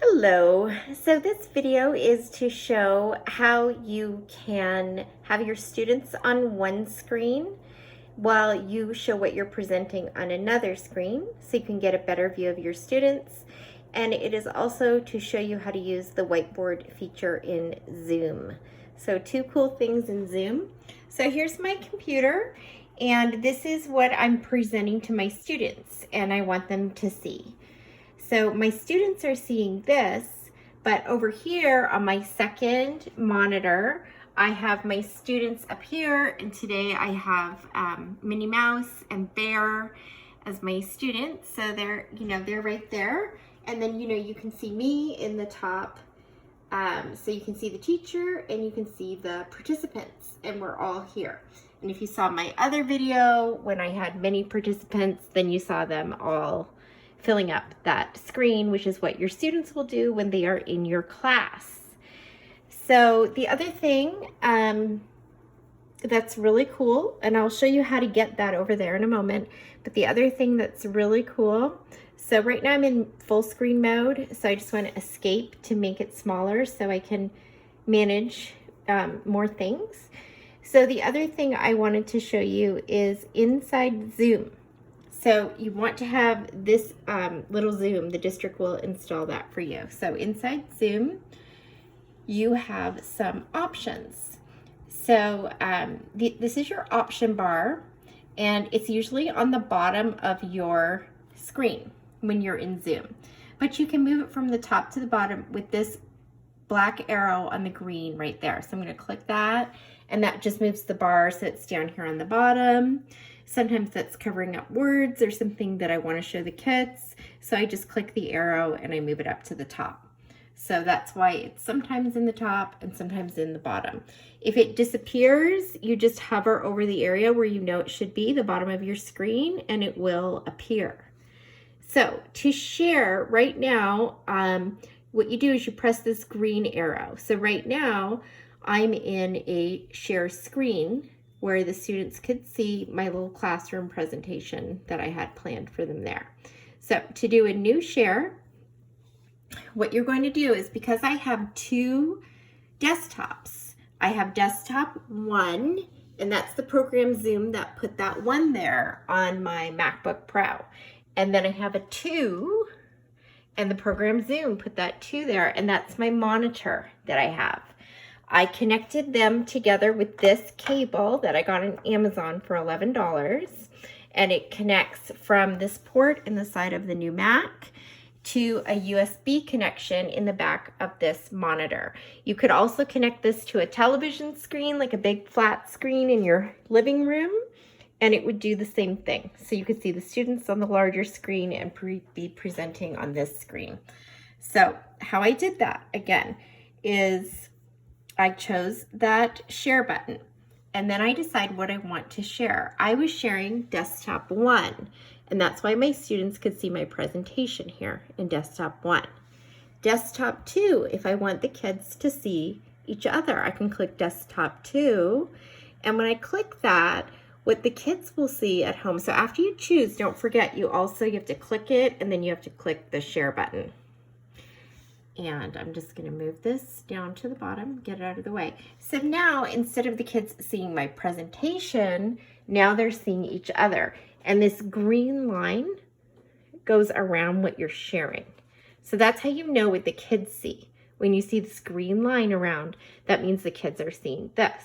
Hello. So this video is to show how you can have your students on one screen while you show what you're presenting on another screen so you can get a better view of your students. And it is also to show you how to use the whiteboard feature in Zoom. So two cool things in Zoom. So here's my computer, and this is what I'm presenting to my students and I want them to see. So my students are seeing this, but over here on my second monitor, I have my students up here, and today I have Minnie Mouse and Bear as my students. So they're right there. And then, you can see me in the top. So you can see the teacher and you can see the participants, and we're all here. And if you saw my other video when I had many participants, then you saw them all filling up that screen, which is what your students will do when they are in your class. So the other thing that's really cool, and I'll show you how to get that over there in a moment, but the other thing that's really cool, so right now I'm in full screen mode, so I just want to escape to make it smaller so I can manage more things. So the other thing I wanted to show you is inside Zoom. So you want to have this little Zoom. The district will install that for you. So inside Zoom, you have some options. So this is your option bar, and it's usually on the bottom of your screen when you're in Zoom. But you can move it from the top to the bottom with this black arrow on the green right there. So I'm going to click that, and that just moves the bar so it's down here on the bottom. Sometimes that's covering up words or something that I want to show the kids. So I just click the arrow and I move it up to the top. So that's why it's sometimes in the top and sometimes in the bottom. If it disappears, you just hover over the area where you know it should be, the bottom of your screen, and it will appear. So to share right now, what you do is you press this green arrow. So right now I'm in a share screen where the students could see my little classroom presentation that I had planned for them there. So to do a new share, what you're going to do is, because I have two desktops, I have desktop 1, and that's the program Zoom that put that 1 there on my MacBook Pro. And then I have a 2, and the program Zoom put that 2 there, and that's my monitor that I have. I connected them together with this cable that I got on Amazon for $11, and it connects from this port in the side of the new Mac to a USB connection in the back of this monitor. You could also connect this to a television screen, like a big flat screen in your living room, and it would do the same thing. So you could see the students on the larger screen and be presenting on this screen. So how I did that, again, is I chose that share button, and then I decide what I want to share. I was sharing desktop 1, and that's why my students could see my presentation here in desktop 1. Desktop 2, if I want the kids to see each other, I can click desktop 2, and when I click that, what the kids will see at home, so after you choose, don't forget, you have to click it, and then you have to click the share button. And I'm just going to move this down to the bottom, get it out of the way. So now, instead of the kids seeing my presentation, now they're seeing each other. And this green line goes around what you're sharing. So that's how you know what the kids see. When you see this green line around, that means the kids are seeing this.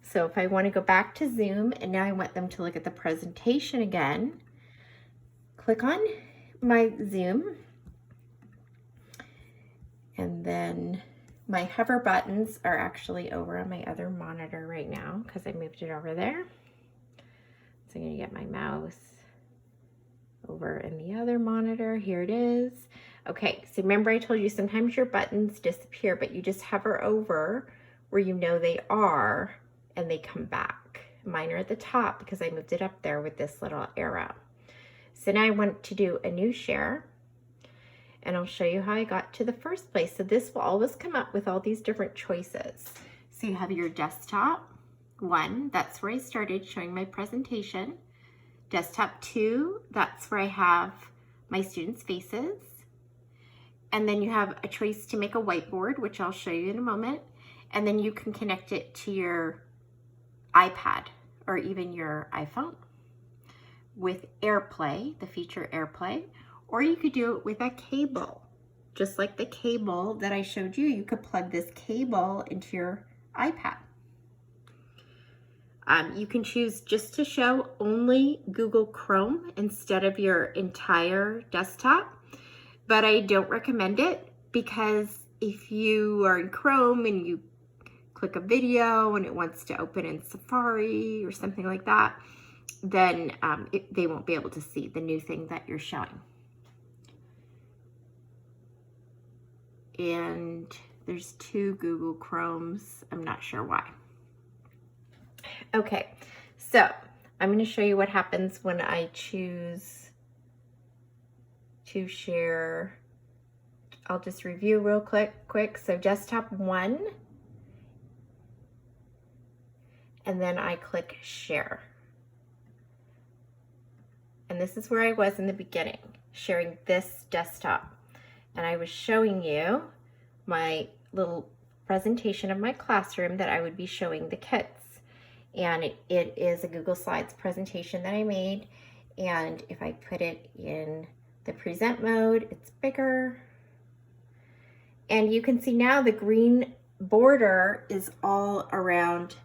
So if I want to go back to Zoom, and now I want them to look at the presentation again, click on my Zoom. And then my hover buttons are actually over on my other monitor right now because I moved it over there. So I'm going to get my mouse over in the other monitor. Here it is. Okay, so remember I told you sometimes your buttons disappear, but you just hover over where you know they are and they come back. Mine are at the top because I moved it up there with this little arrow. So now I want to do a new share. And I'll show you how I got to the first place. So this will always come up with all these different choices. So you have your desktop 1, that's where I started showing my presentation. Desktop 2, that's where I have my students' faces. And then you have a choice to make a whiteboard, which I'll show you in a moment. And then you can connect it to your iPad or even your iPhone with AirPlay, the feature AirPlay, or you could do it with a cable. Just like the cable that I showed you, you could plug this cable into your iPad. You can choose just to show only Google Chrome instead of your entire desktop, but I don't recommend it because if you are in Chrome and you click a video and it wants to open in Safari or something like that, then they won't be able to see the new thing that you're showing. And there's 2 Google Chromes. I'm not sure why. Okay, so I'm going to show you what happens when I choose to share. I'll just review real quick. So desktop 1, and then I click share. And this is where I was in the beginning, sharing this desktop. And I was showing you my little presentation of my classroom that I would be showing the kids. And it is a Google Slides presentation that I made. And if I put it in the present mode, it's bigger. And you can see now the green border is all around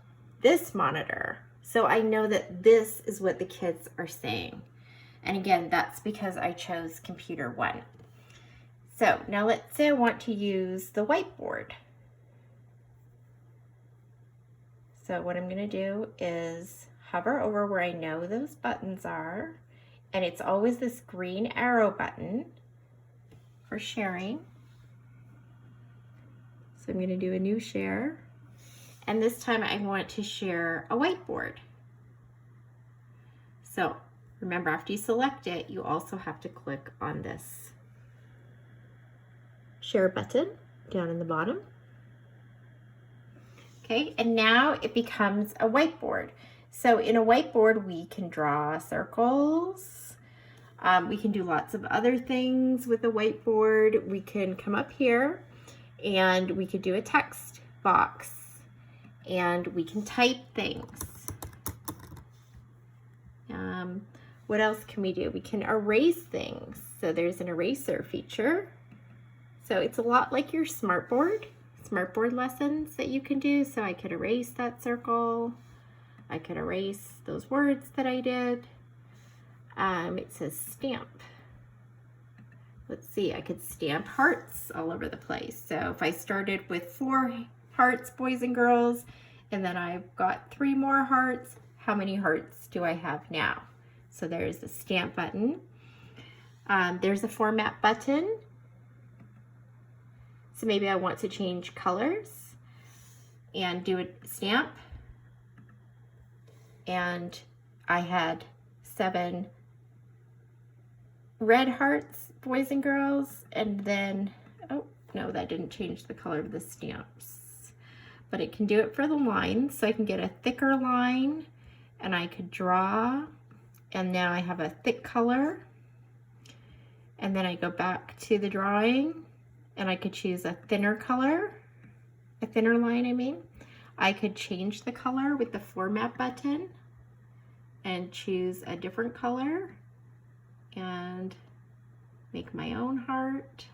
this monitor. So I know that this is what the kids are saying. And again, that's because I chose computer 1. So now let's say I want to use the whiteboard. So what I'm going to do is hover over where I know those buttons are, and it's always this green arrow button for sharing. So I'm going to do a new share, and this time I want to share a whiteboard. So remember, after you select it, you also have to click on this share button down in the bottom. Okay, and now it becomes a whiteboard. So in a whiteboard, we can draw circles. We can do lots of other things with a whiteboard. We can come up here and we could do a text box, and we can type things. What else can we do? We can erase things. So there's an eraser feature. So it's a lot like your smartboard lessons that you can do. So I could erase that circle. I could erase those words that I did. It says stamp. Let's see, I could stamp hearts all over the place. So if I started with 4 hearts, boys and girls, and then I've got 3 more hearts, how many hearts do I have now? So there's the stamp button. There's a format button. So maybe I want to change colors and do a stamp. And I had 7 red hearts, boys and girls, and then, oh no, that didn't change the color of the stamps. But it can do it for the lines, so I can get a thicker line, and I could draw, and now I have a thick color. And then I go back to the drawing, and I could choose a thinner color, a thinner line, I mean. I could change the color with the format button and choose a different color and make my own heart.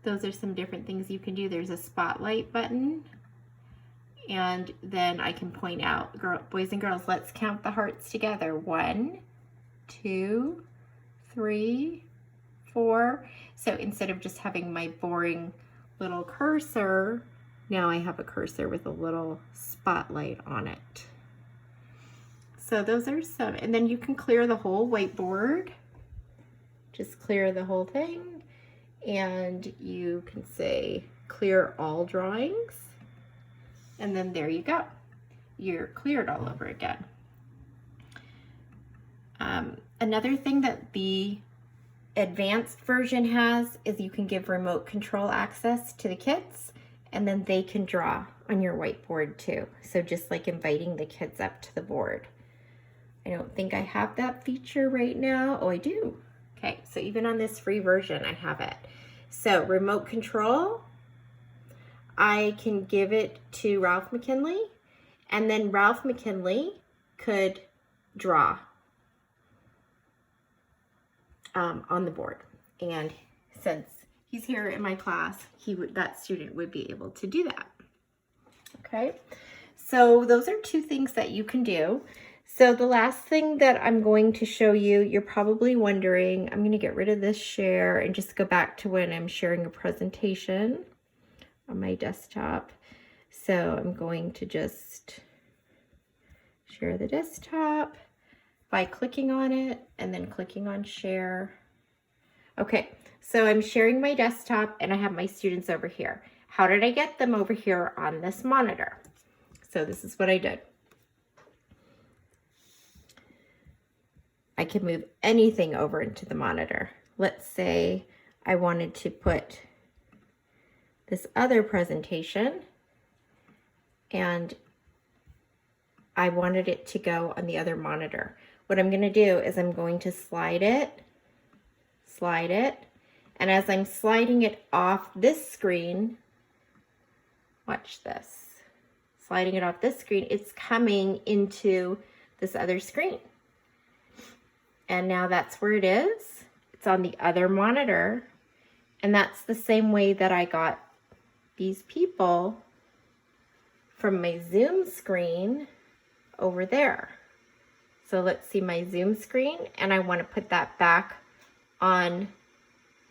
Those are some different things you can do. There's a spotlight button, and then I can point out, boys and girls, let's count the hearts together. 1, 2, 3, 4. So instead of just having my boring little cursor, now I have a cursor with a little spotlight on it. So those are some, and then you can clear the whole whiteboard. Just clear the whole thing, and you can say clear all drawings, and then there you go. You're cleared all over again. Another thing that the advanced version has is you can give remote control access to the kids, and then they can draw on your whiteboard too. So just like inviting the kids up to the board. I don't think I have that feature right now. Oh, I do. Okay, so even on this free version, I have it. So remote control, I can give it to Ralph McKinley, and then Ralph McKinley could draw on the board. And since he's here in my class, that student would be able to do that. Okay, so those are two things that you can do. So the last thing that I'm going to show you, you're probably wondering, I'm going to get rid of this share and just go back to when I'm sharing a presentation on my desktop. So I'm going to just share the desktop by clicking on it and then clicking on share. Okay, so I'm sharing my desktop and I have my students over here. How did I get them over here on this monitor? So this is what I did. I can move anything over into the monitor. Let's say I wanted to put this other presentation and I wanted it to go on the other monitor. What I'm going to do is I'm going to slide it, and as I'm sliding it off this screen, watch this, sliding it off this screen, it's coming into this other screen. And now that's where it is. It's on the other monitor. And that's the same way that I got these people from my Zoom screen over there. So let's see my Zoom screen, and I want to put that back on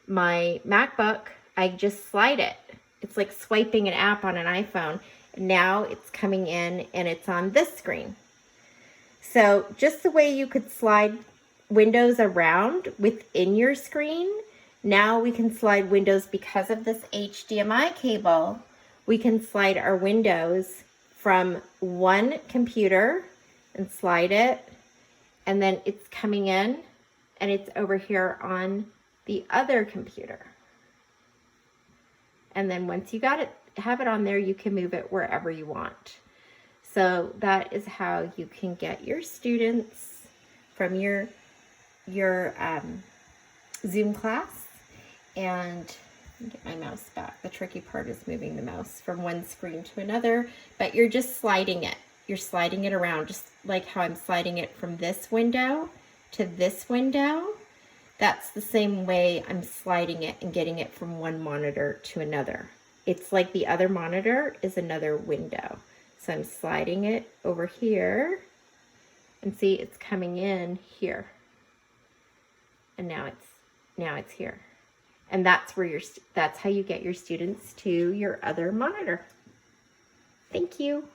my MacBook. I just slide it. It's like swiping an app on an iPhone. Now it's coming in and it's on this screen. So just the way you could slide windows around within your screen, now we can slide windows because of this HDMI cable. We can slide our windows from one computer and slide it, and then it's coming in and it's over here on the other computer. And then once you have it on there, you can move it wherever you want. So that is how you can get your students from your Zoom class. And get my mouse back. The tricky part is moving the mouse from one screen to another, but you're just sliding it. You're sliding it around, just like how I'm sliding it from this window to this window. That's the same way I'm sliding it and getting it from one monitor to another. It's like the other monitor is another window. So I'm sliding it over here, and see, it's coming in here. And now it's here. And that's how you get your students to your other monitor. Thank you.